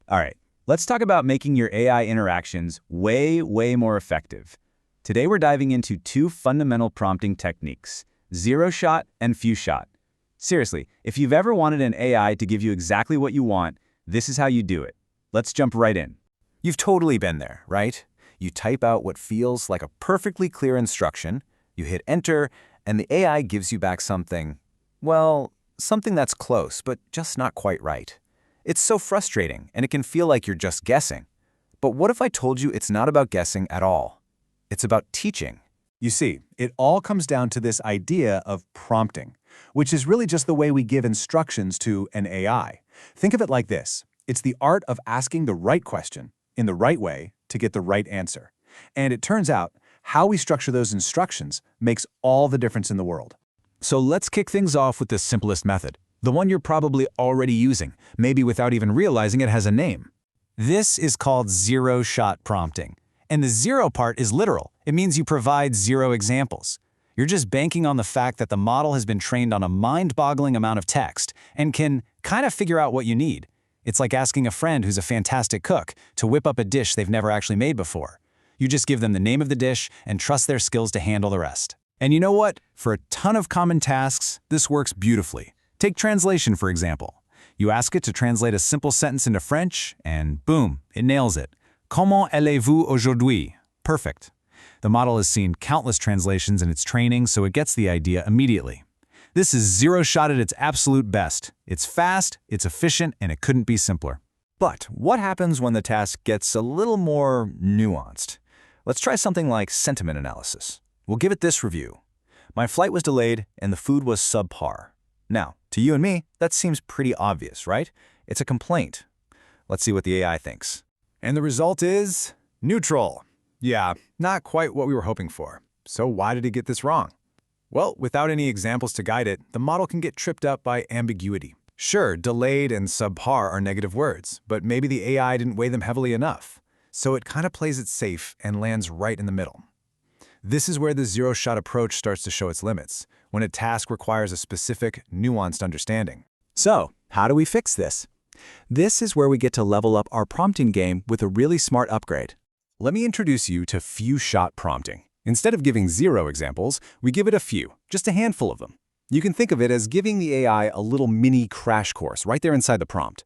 All right, let's talk about making your AI interactions way more effective. Today we're diving into two fundamental prompting techniques, zero shot and few shot. Seriously, if you've ever wanted an AI to give you exactly what you want, this is how you do it. Let's jump right in. You've totally been there, right? You type out what feels like a perfectly clear instruction, you hit enter, and the AI gives you back something, well, something that's close, but just not quite right. It's so frustrating, and it can feel like you're just guessing. But what if I told you it's not about guessing at all? It's about teaching. You see, it all comes down to this idea of prompting, which is really just the way we give instructions to an AI. Think of it like this. It's the art of asking the right question in the right way to get the right answer. And it turns out, how we structure those instructions makes all the difference in the world. So let's kick things off with the simplest method, the one you're probably already using, maybe without even realizing it has a name. This is called zero-shot prompting. And the zero part is literal. It means you provide zero examples. You're just banking on the fact that the model has been trained on a mind-boggling amount of text and can kind of figure out what you need. It's like asking a friend who's a fantastic cook to whip up a dish they've never actually made before. You just give them the name of the dish and trust their skills to handle the rest. And you know what? For a ton of common tasks, this works beautifully. Take translation, for example. You ask it to translate a simple sentence into French, and boom, it nails it. Comment allez-vous aujourd'hui? Perfect. The model has seen countless translations in its training, so it gets the idea immediately. This is zero shot at its absolute best. It's fast, it's efficient, and it couldn't be simpler. But what happens when the task gets a little more nuanced? Let's try something like sentiment analysis. We'll give it this review. My flight was delayed, and the food was subpar. Now, to you and me, that seems pretty obvious, right? It's a complaint. Let's see what the AI thinks. And the result is neutral. Yeah, not quite what we were hoping for. So why did it get this wrong? Well, without any examples to guide it, the model can get tripped up by ambiguity. Sure, delayed and subpar are negative words, but maybe the AI didn't weigh them heavily enough. So it kind of plays it safe and lands right in the middle. This is where the zero-shot approach starts to show its limits, when a task requires a specific, nuanced understanding. So, how do we fix this? This is where we get to level up our prompting game with a really smart upgrade. Let me introduce you to few-shot prompting. Instead of giving zero examples, we give it a few, just a handful of them. You can think of it as giving the AI a little mini crash course right there inside the prompt.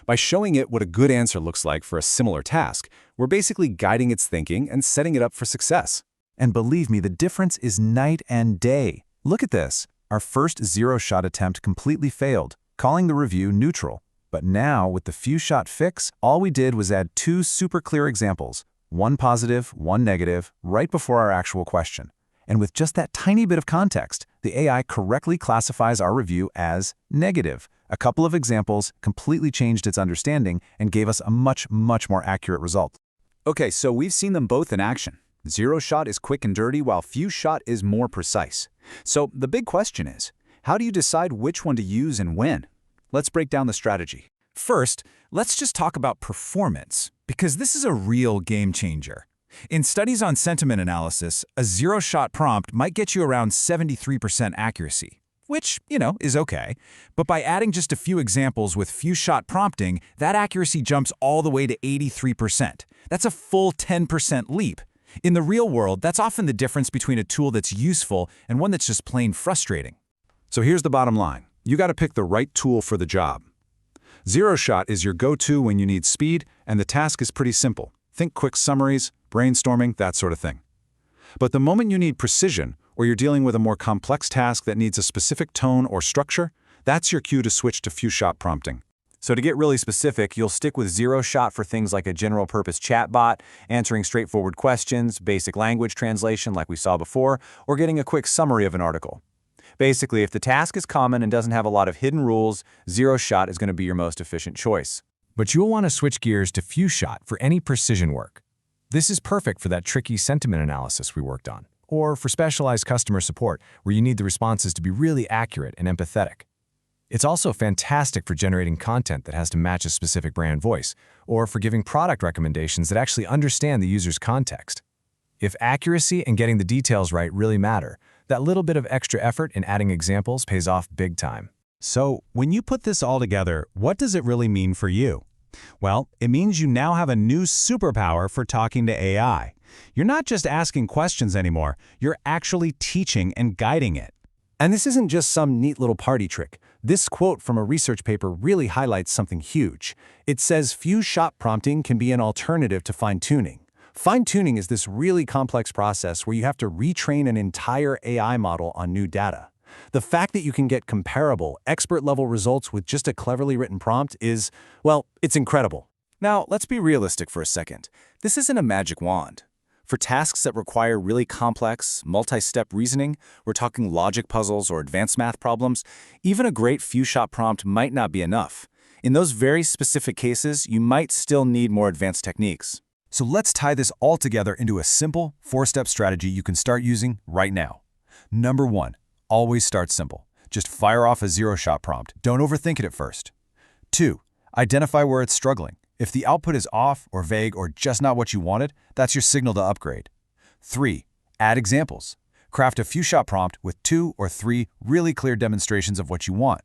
By showing it what a good answer looks like for a similar task, we're basically guiding its thinking and setting it up for success. And believe me, the difference is night and day. Look at this. Our first zero-shot attempt completely failed, calling the review neutral. But now, with the few-shot fix, all we did was add two super clear examples, one positive, one negative, right before our actual question. And with just that tiny bit of context, the AI correctly classifies our review as negative. A couple of examples completely changed its understanding and gave us a much more accurate result. Okay, so we've seen them both in action. Zero shot is quick and dirty, while few shot is more precise. So the big question is, how do you decide which one to use and when? Let's break down the strategy. First, let's just talk about performance, because this is a real game changer. In studies on sentiment analysis, a zero-shot prompt might get you around 73% accuracy, which, is okay. But by adding just a few examples with few-shot prompting, that accuracy jumps all the way to 83%. That's a full 10% leap. In the real world, that's often the difference between a tool that's useful and one that's just plain frustrating. So here's the bottom line. You got to pick the right tool for the job. Zero shot is your go-to when you need speed, and the task is pretty simple. Think quick summaries, brainstorming, that sort of thing. But the moment you need precision, or you're dealing with a more complex task that needs a specific tone or structure, that's your cue to switch to few-shot prompting. So to get really specific, you'll stick with zero shot for things like a general-purpose chatbot, answering straightforward questions, basic language translation like we saw before, or getting a quick summary of an article. Basically, if the task is common and doesn't have a lot of hidden rules, zero shot is going to be your most efficient choice. But you'll want to switch gears to few-shot for any precision work. This is perfect for that tricky sentiment analysis we worked on, or for specialized customer support where you need the responses to be really accurate and empathetic. It's also fantastic for generating content that has to match a specific brand voice, or for giving product recommendations that actually understand the user's context. If accuracy and getting the details right really matter, that little bit of extra effort in adding examples pays off big time. So, when you put this all together, what does it really mean for you? Well, it means you now have a new superpower for talking to AI. You're not just asking questions anymore, you're actually teaching and guiding it. And this isn't just some neat little party trick. This quote from a research paper really highlights something huge. It says few-shot prompting can be an alternative to fine-tuning. Fine-tuning is this really complex process where you have to retrain an entire AI model on new data. The fact that you can get comparable, expert-level results with just a cleverly written prompt is, well, it's incredible. Now, let's be realistic for a second. This isn't a magic wand. For tasks that require really complex, multi-step reasoning, we're talking logic puzzles or advanced math problems, even a great few-shot prompt might not be enough. In those very specific cases, you might still need more advanced techniques. So let's tie this all together into a simple, 4-step strategy you can start using right now. Number 1, always start simple. Just fire off a zero-shot prompt. Don't overthink it at first. 2, identify where it's struggling. If the output is off or vague or just not what you wanted, that's your signal to upgrade. 3, add examples. Craft a few-shot prompt with 2 or 3 really clear demonstrations of what you want.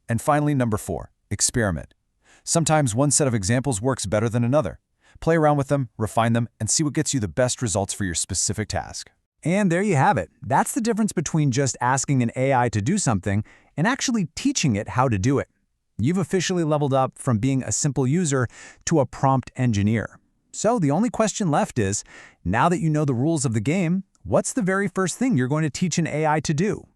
And finally, number 4, experiment. Sometimes one set of examples works better than another. Play around with them, refine them, and see what gets you the best results for your specific task. And there you have it. That's the difference between just asking an AI to do something and actually teaching it how to do it. You've officially leveled up from being a simple user to a prompt engineer. So the only question left is, now that you know the rules of the game, what's the very first thing you're going to teach an AI to do?